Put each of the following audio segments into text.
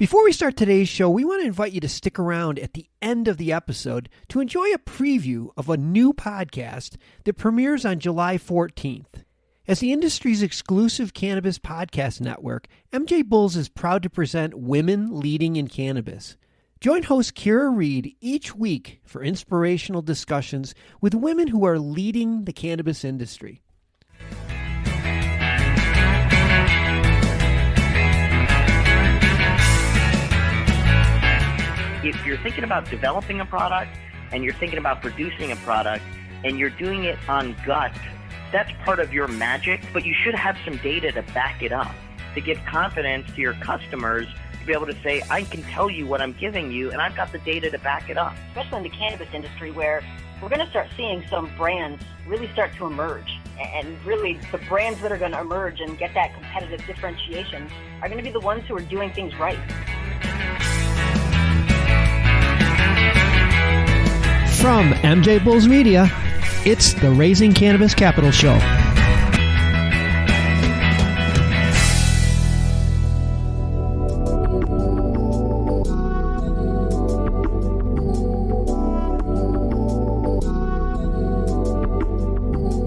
Before we start today's show, we want to invite you to stick around at the end of the episode to enjoy a preview of a new podcast that premieres on July 14th. As the industry's exclusive cannabis podcast network, MJBulls is proud to present Women Leading in Cannabis. Join host Kira Reed each week for inspirational discussions with women who are leading the cannabis industry. If you're thinking about developing a product and you're thinking about producing a product and you're doing it on gut, that's part of your magic, but you should have some data to back it up, to give confidence to your customers, to be able to say, I can tell you what I'm giving you, and I've got the data to back it up. Especially in the cannabis industry, where we're going to start seeing some brands really start to emerge. And really, the brands that are going to emerge and get that competitive differentiation are going to be the ones who are doing things right. From MJBulls Media, it's the Raising Cannabis Capital Show.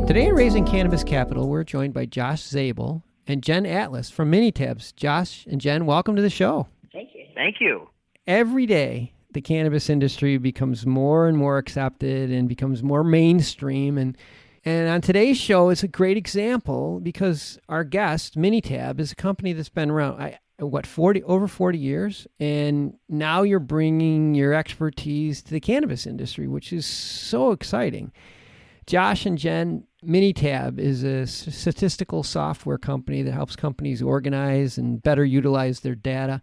Today at Raising Cannabis Capital, we're joined by Josh Zable and Jenn Atlas from MiniTabs. Josh and Jenn, welcome to the show. Thank you. Thank you. Every day, the cannabis industry becomes more and more accepted and becomes more mainstream. And on today's show, it's a great example because our guest, MiniTab, is a company that's been around, over 40 years. And now you're bringing your expertise to the cannabis industry, which is so exciting. Josh and Jenn, MiniTab is a statistical software company that helps companies organize and better utilize their data.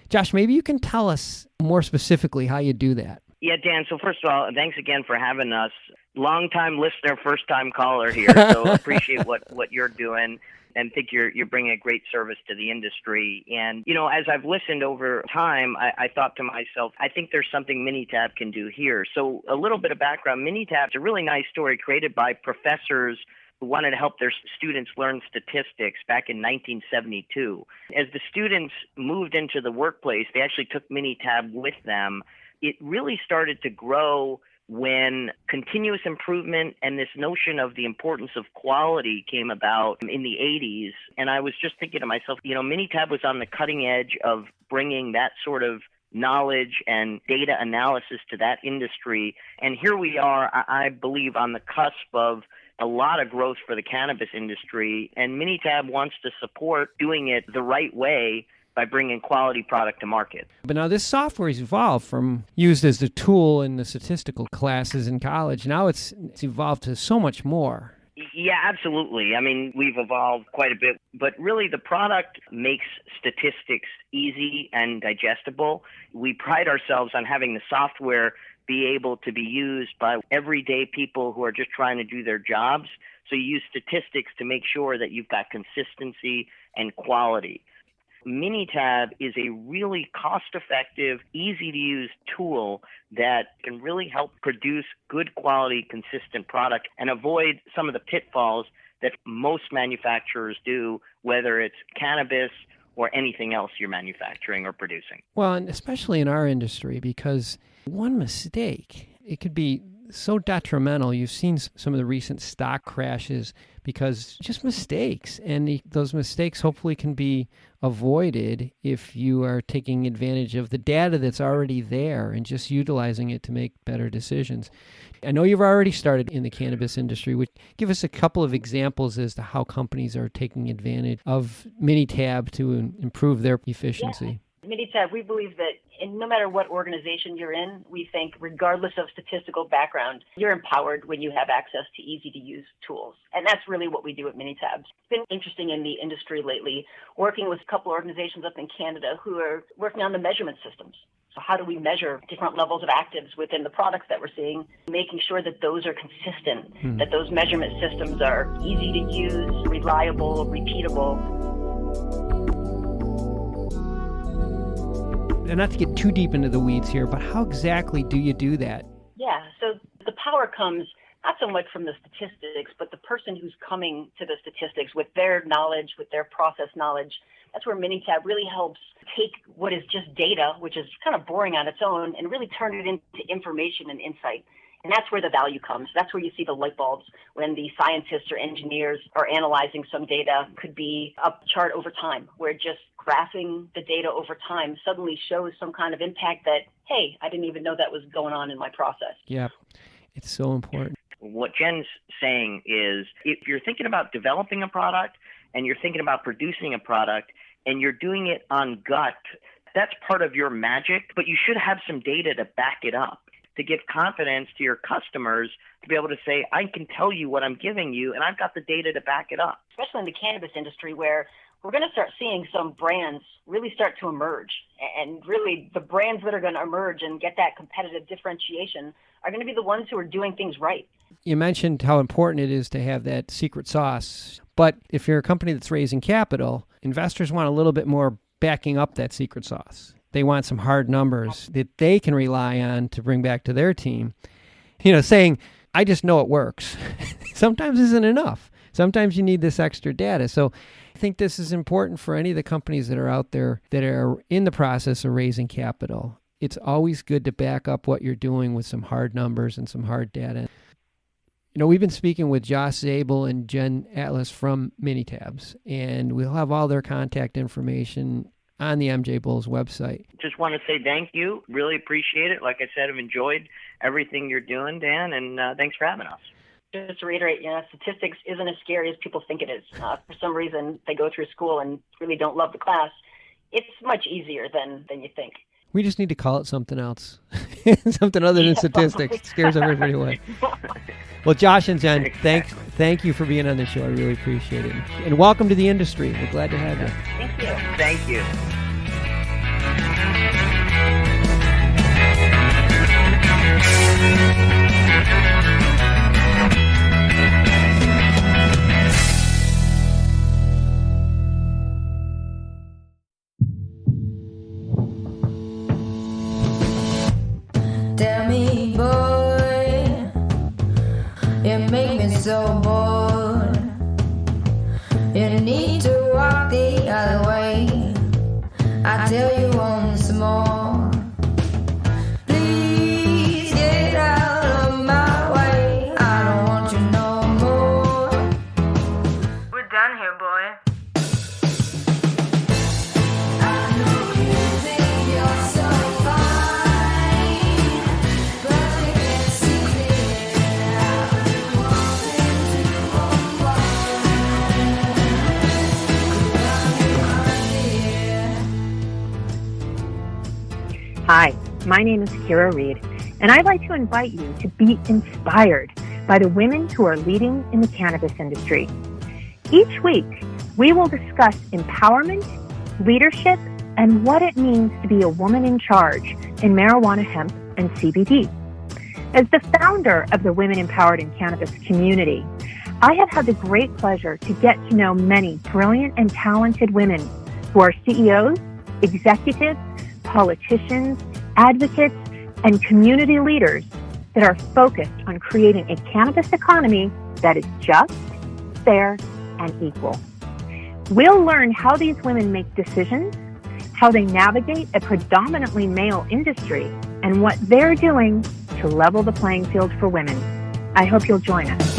Josh, maybe you can tell us more specifically how you do that. Yeah, Dan, so first of all, thanks again for having us. Long-time listener, first-time caller here, so appreciate what you're doing and think you're bringing a great service to the industry. And, you know, as I've listened over time, I thought to myself, I think there's something MiniTab can do here. So a little bit of background, MiniTab is a really nice story created by professors who wanted to help their students learn statistics back in 1972. As the students moved into the workplace, they actually took MiniTab with them. It really started to grow when continuous improvement and this notion of the importance of quality came about in the 80s. And I was just thinking to myself, you know, MiniTab was on the cutting edge of bringing that sort of knowledge and data analysis to that industry. And here we are, I believe, on the cusp of a lot of growth for the cannabis industry, and MiniTab wants to support doing it the right way by bringing quality product to market. But now this software has evolved from used as a tool in the statistical classes in college. Now it's evolved to so much more. Yeah, absolutely. I mean, we've evolved quite a bit, but really the product makes statistics easy and digestible. We pride ourselves on having the software be able to be used by everyday people who are just trying to do their jobs. So you use statistics to make sure that you've got consistency and quality. MiniTab is a really cost-effective, easy-to-use tool that can really help produce good quality, consistent product and avoid some of the pitfalls that most manufacturers do, whether it's cannabis or anything else you're manufacturing or producing. Well, and especially in our industry, because one mistake, it could be so detrimental. You've seen some of the recent stock crashes because just mistakes. And those mistakes hopefully can be avoided if you are taking advantage of the data that's already there and just utilizing it to make better decisions. I know you've already started in the cannabis industry. Would give us a couple of examples as to how companies are taking advantage of MiniTab to improve their efficiency. Yeah. MiniTab, we believe that no matter what organization you're in, we think regardless of statistical background, you're empowered when you have access to easy-to-use tools. And that's really what we do at MiniTab. It's been interesting in the industry lately, working with a couple organizations up in Canada who are working on the measurement systems. So how do we measure different levels of actives within the products that we're seeing, making sure that those are consistent, that those measurement systems are easy to use, reliable, repeatable. And not to get too deep into the weeds here, but how exactly do you do that? Yeah, so the power comes not so much from the statistics, but the person who's coming to the statistics with their knowledge, with their process knowledge, That's where MiniTab really helps take what is just data, which is kind of boring on its own, and really turn it into information and insight. And that's where the value comes. That's where you see the light bulbs when the scientists or engineers are analyzing some data. Could be a chart over time where just graphing the data over time suddenly shows some kind of impact that, hey, I didn't even know that was going on in my process. Yeah, it's so important. What Jenn's saying is if you're thinking about developing a product and you're thinking about producing a product and you're doing it on gut, that's part of your magic, but you should have some data to back it up, to give confidence to your customers to be able to say, I can tell you what I'm giving you, and I've got the data to back it up. Especially in the cannabis industry, where we're going to start seeing some brands really start to emerge. And really, the brands that are going to emerge and get that competitive differentiation are going to be the ones who are doing things right. You mentioned how important it is to have that secret sauce. But if you're a company that's raising capital, investors want a little bit more backing up that secret sauce. They want some hard numbers that they can rely on to bring back to their team. Saying, I just know it works, sometimes isn't enough. Sometimes you need this extra data. So I think this is important for any of the companies that are out there that are in the process of raising capital. It's always good to back up what you're doing with some hard numbers and some hard data. We've been speaking with Josh Zable and Jenn Atlas from MiniTabs, and we'll have all their contact information on the MJBulls website. Just want to say thank you. Really appreciate it. Like I said, I've enjoyed everything you're doing, Dan, and thanks for having us. Just to reiterate, statistics isn't as scary as people think it is. For some reason, they go through school and really don't love the class. It's much easier than you think. We just need to call it something else. Something other than statistics. It scares everybody away. Well, Josh and Jenn, thank you for being on the show. I really appreciate it. And welcome to the industry. We're glad to have you. Thank you. Thank you. Tell me, boy, you make me so bored. You need to walk the other way. I tell you once more. Please get out of my way. I don't want you no more. We're done here, boy. I know you think you're so fine, but you can't see it. I've been wanting to Hi, my name is Kira Reed, and I'd like to invite you to be inspired by the women who are leading in the cannabis industry. Each week, we will discuss empowerment, leadership, and what it means to be a woman in charge in marijuana, hemp, and CBD. As the founder of the Women Empowered in Cannabis community, I have had the great pleasure to get to know many brilliant and talented women who are CEOs, executives, politicians, advocates, and community leaders that are focused on creating a cannabis economy that is just, fair, and equal. We'll learn how these women make decisions, how they navigate a predominantly male industry, and what they're doing to level the playing field for women. I hope you'll join us.